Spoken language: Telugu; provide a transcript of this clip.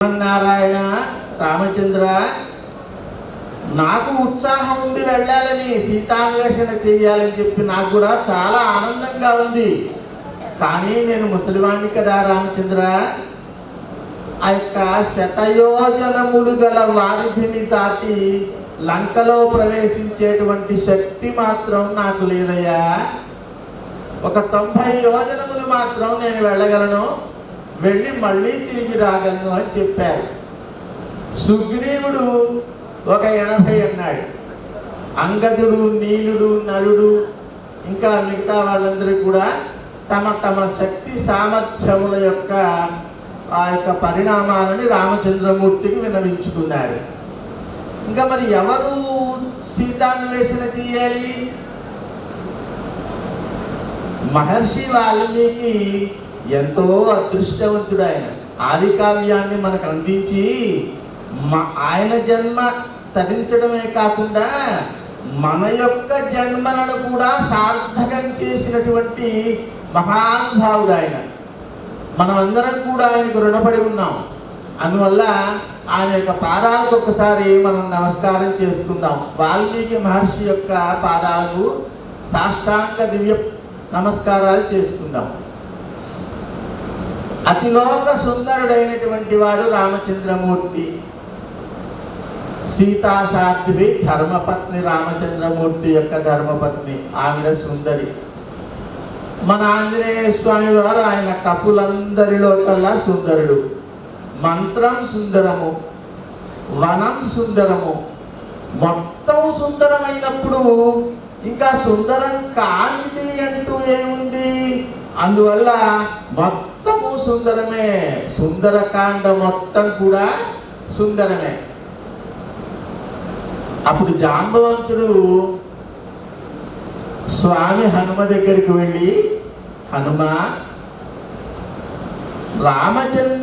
నారాయణ రామచంద్ర, నాకు ఉత్సాహం ఉంది వెళ్ళాలని, సీతాన్వేషణ చేయాలని చెప్పి నాకు కూడా చాలా ఆనందంగా ఉంది. కానీ నేను ముసలివాణ్ణి కదా రామచంద్ర, ఆ యొక్క శతయోజనములు గల వారిధిని దాటి లంకలో ప్రవేశించేటువంటి శక్తి మాత్రం నాకు లేదయ్యా. ఒక 90 యోజనములు మాత్రం నేను వెళ్ళగలను, వెళ్ళి మళ్ళీ తిరిగి రాగలను అని చెప్పారు. సుగ్రీవుడు ఒక 80 అన్నాడు. అంగదుడు, నీలుడు, నలుడు ఇంకా మిగతా వాళ్ళందరూ కూడా తమ తమ శక్తి సామర్థ్యముల యొక్క ఆ యొక్క పరిణామాలని రామచంద్రమూర్తికి విన్నవించుకున్నారు. ఇంకా మరి ఎవరు సీతాన్వేషణ చేయాలి? మహర్షి వాల్మీకి ఎంతో అదృష్టవంతుడు. ఆయన ఆది కావ్యాన్ని మనకు అందించి ఆయన జన్మ తరించడమే కాకుండా మన యొక్క జన్మలను కూడా సార్థకం చేసినటువంటి మహానుభావుడు ఆయన. మనమందరం కూడా ఆయనకు రుణపడి ఉన్నాం. అందువల్ల ఆయన యొక్క పాదాలకు ఒక్కసారి మనం నమస్కారం చేసుకుందాం. వాల్మీకి మహర్షి యొక్క పాదాలు సాష్టాంగ దివ్య నమస్కారాలు చేసుకుందాం. అతిలోక సుందరుడైనటువంటి వాడు రామచంద్రమూర్తి. సీతా సాధ్వి ధర్మపత్ని, రామచంద్రమూర్తి యొక్క ధర్మపత్ని, ఆవిడ సుందరి. మన ఆంజనేయ స్వామి వారు ఆయన కపులందరిలో కల్లా సుందరుడు. మంత్రం సుందరము, వనం సుందరము, మొత్తం సుందరమైనప్పుడు ఇంకా సుందరం కానిది అంటూ ఏముంది? అందువల్ల మొత్తము సుందరమే. సుందరకాండ మొత్తం కూడా సుందరమే. అప్పుడు జాంబవంతుడు స్వామి హనుమ దగ్గరికి వెళ్ళి, హనుమ, రామచంద్ర